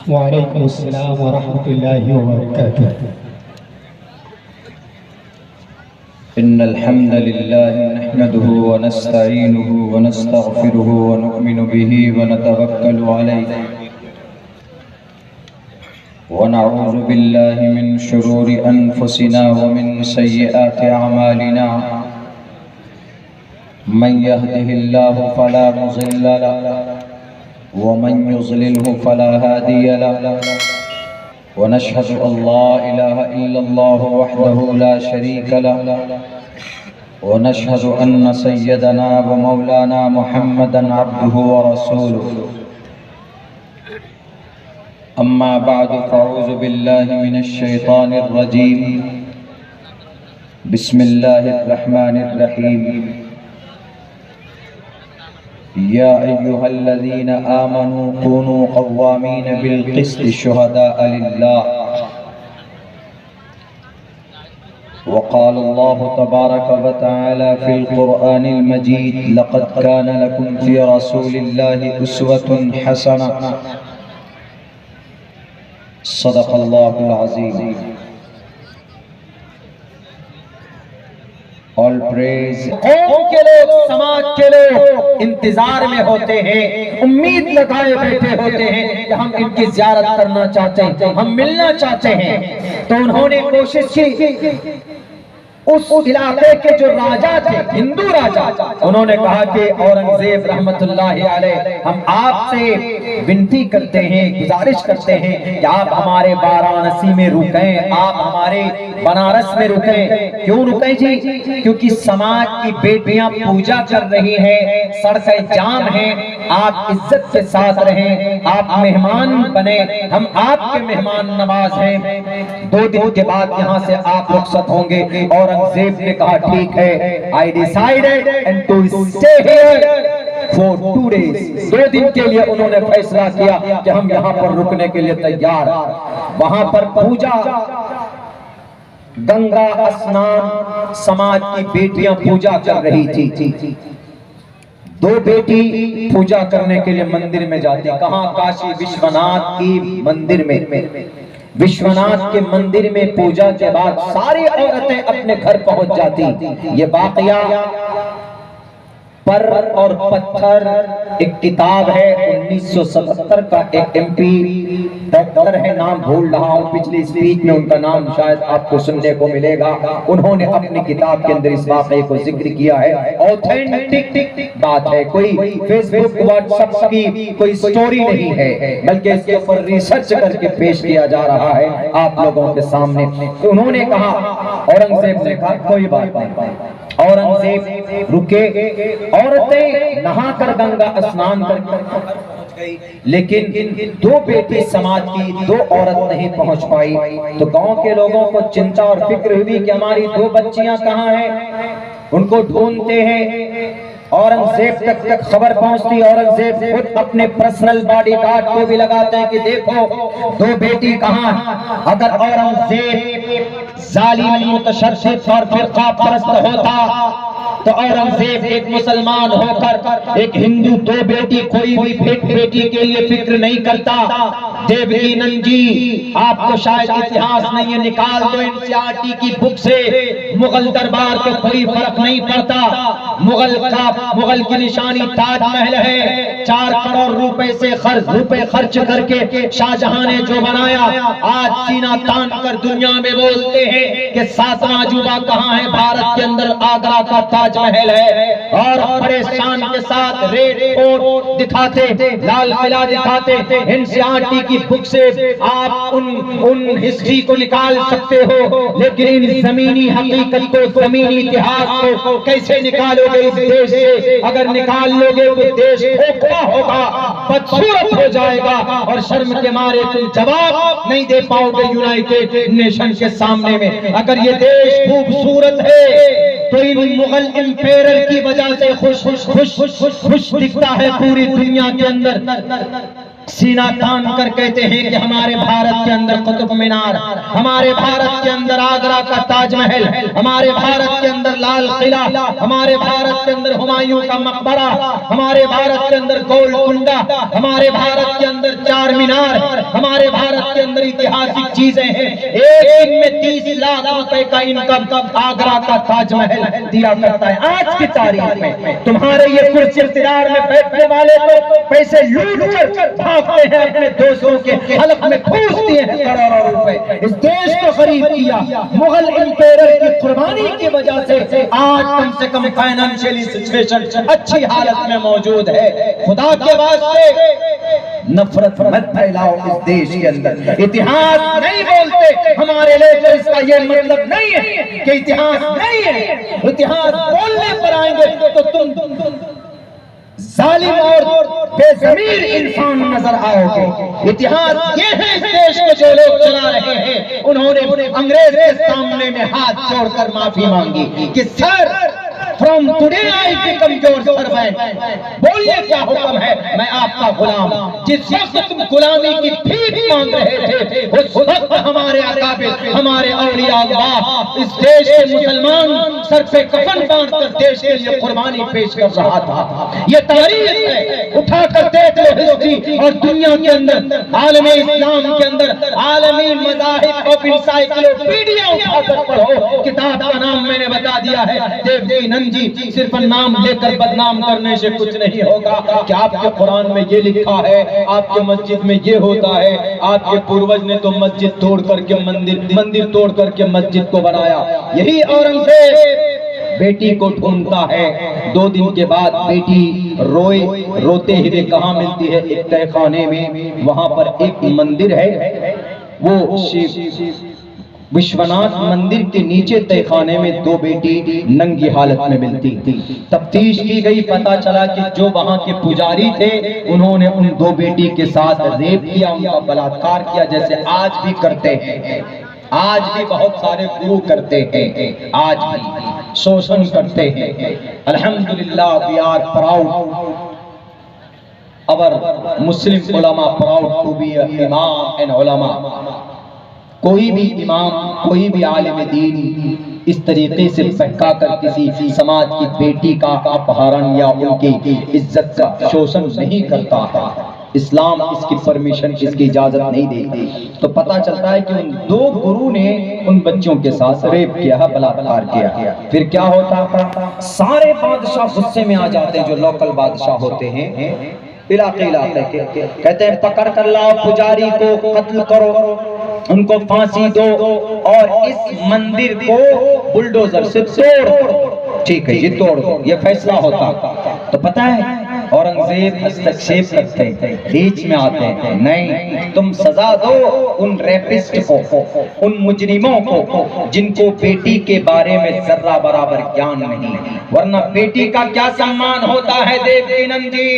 वालेकुम अस्सलाम व रहमतुल्लाहि व बरकातुहू। इन्नल हम्दलिल्लाहि नहमदुहु व नस्तईनुहु व नस्तगफिरुहु व नु'मिनु बिही व नतवक्कलु अलैहि व नऊज़ु बिल्लाहि मिन शुरूरि अनफुसिना व मिन सय्यिआति अअमालिना। मन यहदिहिल्लाहु फला मुज़िल्ल लहु व मन युज़लिलहु फला हादिय लहु व नशहदु अल्ला इलाहा इल्लल्लाहु वहदहु ला शरीक लहु व नशहदु अन्न सय्यदना व मौलाना मुहम्मदन अब्दुहु व रसूलुहु। अम्मा बअद फ़अऊज़ु बिल्लाहि मिनश शैतानिर रजीम। बिस्मिल्लाहिर रहमानिर रहीम। या अय्युहल्लज़ीना आमनू कूनू क़व्वामीन बिल क़िस्ति शुहदाअ लिल्लाह। वक़ाल अल्लाहु तबारक व तआला फ़िल क़ुरआनिल मजीद लक़द कान लकुम फ़ी रसूलिल्लाहि उस्वतुन हसनह। सदक़ल्लाहुल अज़ीम। All praise. कौम के लोग, समाज के लोग इंतजार में होते हैं, उम्मीद लगाए बैठे होते हैं कि हम इनकी ज़ियारत करना चाहते हैं, हम मिलना चाहते हैं। तो उन्होंने कोशिश की, उस इलाके के जो राजा थे, हिंदू राजा, उन्होंने कहा कि औरंगजेब रहमतुल्लाहि अलैह, हम आपसे विनती करते हैं, गुजारिश करते हैं कि आप हमारे वाराणसी में रुकें, आप हमारे बनारस में रुकें। क्यों रुकें जी? क्योंकि समाज की बेटियां पूजा कर रही हैं, सड़कें जाम हैं, आप इज्जत के साथ रहें, आप मेहमान बने, हम आपके मेहमान नवाज हैं। 2 दिन के बाद यहाँ से आप रुखसत होंगे। औरंगजेब ने कहा ठीक है, I decided and to stay here for 2 days। 2 दिन के लिए उन्होंने फैसला किया कि हम यहाँ पर रुकने के लिए तैयार। वहां पर पूजा, गंगा स्नान, समाज की बेटियां पूजा कर रही थी। 2 बेटी पूजा करने के लिए मंदिर में जाती। कहां? काशी विश्वनाथ की मंदिर में। विश्वनाथ के मंदिर में पूजा के बाद सारी औरतें अपने घर पहुंच जाती। ये वाकया पर और पत्थर एक किताब है, 1977 का एक MP डॉक्टर है, नाम भूल रहा हूं, पिछली स्पीच में उनका नाम शायद आपको सुनने को मिलेगा। उन्होंने अपनी किताब के अंदर इस वाक़े को जिक्र किया है। ऑथेंटिक बात है, कोई फेसबुक व्हाट्सएप की कोई स्टोरी नहीं है, बल्कि इसके ऊपर रिसर्च करके पेश किया जा रहा है आप लोगों के सामने। उन्होंने कहा, औरंगजेब ने कहा कोई बात नहीं। औरंगजेब रुके, औरतें नहाकर गंगा स्नान करके पहुंच गई, लेकिन 2 बेटी समाज की 2 औरत नहीं पहुंच पाई। तो गांव के लोगों को चिंता और फिक्र हुई कि हमारी 2 बच्चियां कहां हैं। उनको ढूंढते हैं, औरंगजेब तक खबर पहुंचती। औरंगजेब खुद अपने पर्सनल बॉडीगार्ड को भी लगाते हैं कि देखो 2 बेटी कहां है। अगर औरंगजेब जालिम, मुतशद्दिद और फिरका परस्त होता तो औरंगजेब एक मुसलमान होकर एक हिंदू 2 बेटी, कोई भी बेटी के लिए फिक्र नहीं करता। देवकी नंद जी, आपको शायद इतिहास नहीं है, निकाल दो NCERT की बुक से। मुगल दरबार को कोई फर्क नहीं पड़ता। मुगल की निशानी ताजमहल है। 4 करोड़ रुपए से रुपए खर्च करके शाहजहां ने जो बनाया, आज सीना तान कर दुनिया में बोलते हैं कि 7वां अजूबा कहां है। भारत के अंदर आगरा का ताजमहल है। और परेशान के साथ रेड फोर्ट दिखाते, लाल किला दिखाते। NCERT की बुक से आप उन हिस्ट्री को निकाल सकते हो, लेकिन इन जमीनी हकीकत को, जमीनी इतिहास को कैसे निकालोगे इस देश से? अगर निकाल लोगे तो देश खोखला होगा, बदसूरत हो जाएगा और शर्म के मारे तुम जवाब नहीं दे पाओगे यूनाइटेड नेशन के सामने में। अगर ये देश खूबसूरत है तो इन मुगल एम्पायर की वजह से खुश दिखता है पूरी दुनिया के अंदर। सीना तान कर कहते हैं कि हमारे भारत के अंदर कुतुब मीनार, हमारे भारत के अंदर आगरा का ताजमहल, हमारे भारत के अंदर लाल किला, हमारे भारत के अंदर हुमायूं का मकबरा, हमारे भारत के अंदर गोलकुंडा, हमारे भारत के अंदर चार मीनार, हमारे भारत के अंदर ऐतिहासिक चीजें हैं। एक दिन में 30 लाख रुपए का इनकम आगरा का ताजमहल दिया करता है। आज की तारीख में तुम्हारे ये कुर्सी इख्तियार में बैठने वाले तो पैसे लूट कर भागते हैं, अपने दोस्तों के हलक में ठूस दिए हैं करोड़ों रुपए। इस देश को खरीद किया मुगल इंपेरर की कुर्बानी की वजह से आज कम से कम फाइनेंशियली सिचुएशन अच्छी हालत में मौजूद है। खुदा के वास्ते नफरत मत फैलाओ इस देश के अंदर। इतिहास नहीं बोलते हमारे लिए तो इसका ये मतलब नहीं है कि इतिहास नहीं है। इतिहास बोलने पर आएंगे तो तुम जालिम और बेज़मीर इंसान नजर आओगे। इतिहास ये है इस देश को जो लोग चला रहे हैं, उन्होंने अंग्रेज के सामने में हाथ जोड़कर माफी मांगी कि sir from today I become your servant. बोलिए क्या हुक्म है, मैं आपका गुलाम। जिस वक्त तुम गुलामी की भीख मांग रहे थे उस वक्त हमारे अकाबिर, हमारे औलिया अल्लाह इस देश के मुसलमान सर पे कफन बांधकर देश के लिए कुर्बानी पेश कर रहा था। ये तारीख है, उठाकर देख लो हिस्ट्री और दुनिया के अंदर आलमी इस्लाम के अंदर आलमी मज़ाहिब और इंसाइक्लोपीडिया उठाकर पढ़ो। किताब का नाम मैंने बता दिया है, देवकीनंद जी। सिर्फ नाम लेकर बदनाम करने से कुछ नहीं होगा कि आपके कुरान में ये लिखा है, आपके मस्जिद में ये होता है, आपके पूर्वज ने तो मस्जिद तोड़ करके मंदिर तोड़ करके मस्जिद को बनाया। यही औरंगजेब बेटी को ढूंढता है। 2 दिन के बाद बेटी रोते हुए कहाँ मिलती है? एक तहखाने में। वहां पर एक मंदिर है, वो शिव विश्वनाथ मंदिर के नीचे तहखाने में 2 बेटी नंगी हालत में मिलती थी। तफ्तीश की गई, पता चला कि जो वहां के पुजारी थे उन्होंने उन 2 बेटी के साथ रेप किया, उनका बलात्कार किया, जैसे आज भी करते हैं। आज भी बहुत सारे गुरु करते हैं, आज भी शोषण करते हैं। अल्हम्दुलिल्लाह वी आर प्राउड अवर मुस्लिम उलमा, प्राउड टू बी इमाम एंड उलमा। कोई भी इमाम, कोई भी आलिम दीन इस तरीके से बहका कर किसी समाज की बेटी का अपहरण या उनकी इज्जत का शोषण नहीं करता है। इस्लाम इसकी परमिशन, इसकी इजाजत नहीं देती। तो पता चलता है कि उन 2 गुरु ने उन बच्चों के साथ रेप किया, बलात्कार किया। फिर क्या होता था? सारे बादशाह गुस्से में आ जाते हैं, जो लोकल बादशाह होते हैं इलाके के, कहते हैं पकड़ कर लाओ पुजारी को, कत्ल करो, उनको फांसी दो और इस मंदिर को बुलडोजर से तोड़ दो। ठीक है, ये तोड़ दो, ये फैसला होता। तो पता है औरंगजेब हस्तक्षेप करते हैं, बीच में आते हैं, नहीं तुम सजा दो उन रेपिस्ट को, उन मुजरिमों को जिनको बेटी के बारे में जर्रा बराबर ज्ञान नहीं, वरना बेटी का क्या सम्मान होता है। देवकीनंद जी,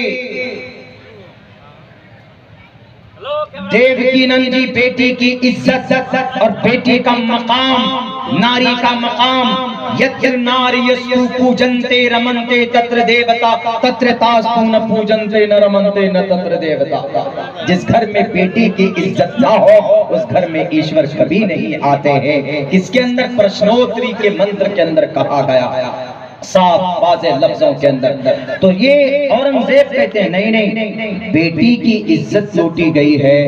देवकीनंद जी बेटी की इज्जत और बेटी का मकाम, नारी का मकाम। यत्र नार्यस्तु पूजन्ते रमन्ते तत्र देवता, तत्र तास्तु न पूजन्ते न रमन्ते न तत्र देवता। जिस घर में बेटी की इज्जत ना हो उस घर में ईश्वर कभी नहीं आते हैं। किसके अंदर? प्रश्नोत्तरी के मंत्र के अंदर कहा गया, साफ वाज़ेह लफ्जों के अंदर। तो ये औरंगजेब कहते हैं नहीं नहीं, बेटी की इज्जत लूटी गई है,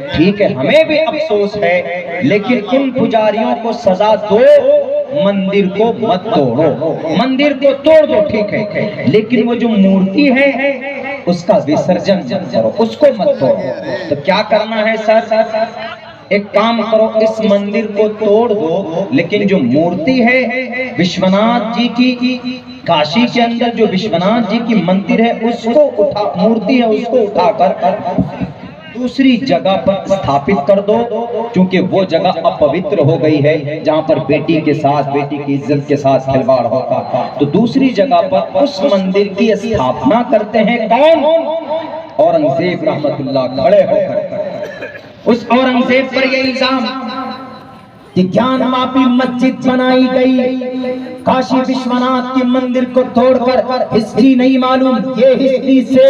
ठीक है, हमें भी अफसोस है, लेकिन उन पुजारियों को सजा दो, मंदिर को मत तोड़ो, मंदिर को तोड़ दो, ठीक है, लेकिन वो जो मूर्ति है उसका विसर्जन करो, उसको मत तोड़ो। तो क्या करना है सर? एक काम करो, इस मंदिर को तोड़ दो, लेकिन जो मूर्ति है विश्वनाथ जी की, काशी के अंदर जो विश्वनाथ जी की मंदिर है उसको मूर्ति है उसको उठाकर दूसरी जगह पर स्थापित कर दो, क्योंकि वो जगह अपवित्र हो गई है जहाँ पर बेटी के साथ, बेटी की इज्जत के साथ खिलवाड़ होता था। तो दूसरी जगह पर उस मंदिर की स्थापना करते हैं। कौन? औरंगजेब रहमतुल्लाह खड़े होकर। उस औरंगजेब पर यह इल्जाम कि ज्ञानवापी मस्जिद बनाई गई, काशी विश्वनाथ के मंदिर को तोड़कर, हिस्ट्री नहीं मालूम, ये हिस्ट्री से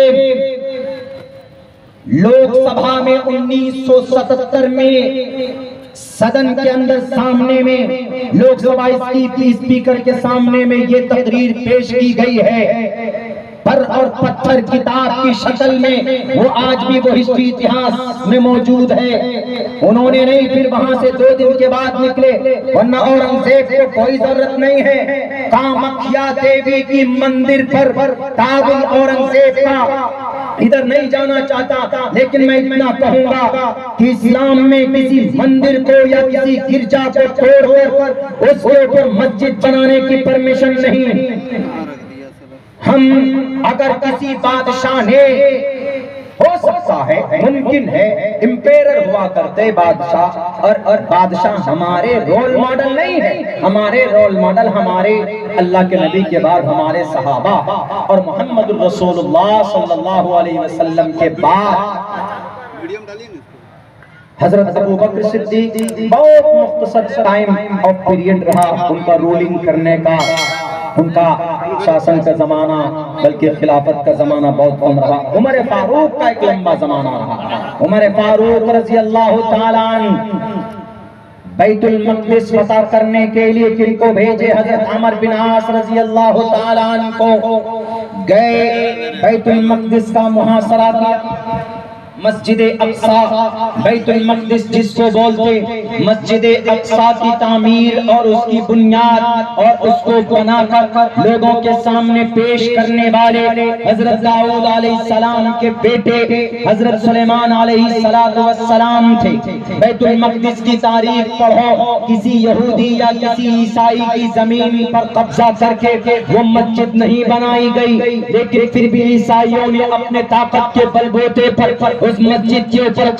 लोकसभा में 1977 में सदन के अंदर सामने में लोकसभा स्पीकर के सामने में ये तकरीर पेश की गई है पर और पत्थर किताब की शक्ल में, वो आज भी वो हिस्ट्री इतिहास में मौजूद है। उन्होंने नहीं फिर वहां से 2 दिन के बाद निकले, वरना औरंगजेब को कोई जरूरत नहीं है कामाख्या देवी की मंदिर पर ताबुल औरंगजेब का इधर नहीं जाना चाहता। लेकिन मैं इतना कहूंगा कि इस्लाम में किसी मंदिर को या किसी गिरजा को तोड़कर उसके ऊपर मस्जिद बनाने की परमिशन नहीं। हम अगर किसी बादशाह ने, हो सकता है, मुमकिन है, इंपेरर हुआ करते बादशाह, और बादशाह हमारे रोल मॉडल नहीं है। हमारे रोल मॉडल हमारे अल्लाह के नबी के बाद हमारे सहाबा और मोहम्मद रसूलुल्लाह सल्लल्लाहु अलैहि वसल्लम के बाद हजरत अबू बकर सिद्दीक। बहुत मुख्तसर टाइम ऑफ पीरियड रहा उनका रूलिंग करने का, उनका शासन का जमाना, बल्कि खिलाफत का जमाना बहुत कम रहा। उमर फारूक का एक लंबा जमाना रहा। उमर फारूक रज़ी अल्लाह ताला अन्हु बैतुल मक़दिस फतह करने के लिए किनको भेजे? हजरत अमर बिन आस रज़ी अल्लाह ताला अन्हु को गए, बैतुल मक़दिस का मुहासरा किया। मस्जिद अक्सा, बैतुल मक़दिस जिसको बोलते, मस्जिद अक्सा की तामीर और उसकी बुनियाद और उसको बनाकर लोगों के सामने पेश करने वाले हजरत दाऊद अलैहिस्सलाम के बेटे हजरत सुलेमान अलैहिस्सलाम थे। बैतुल मक़दिस की तारीख पढ़ो, किसी यहूदी या किसी ईसाई की जमीन पर कब्जा करके वो मस्जिद नहीं बनाई गई, लेकिन फिर भी ईसाइयों ने अपने ताकत के बलबूते पर उस मस्जिद के ऊपर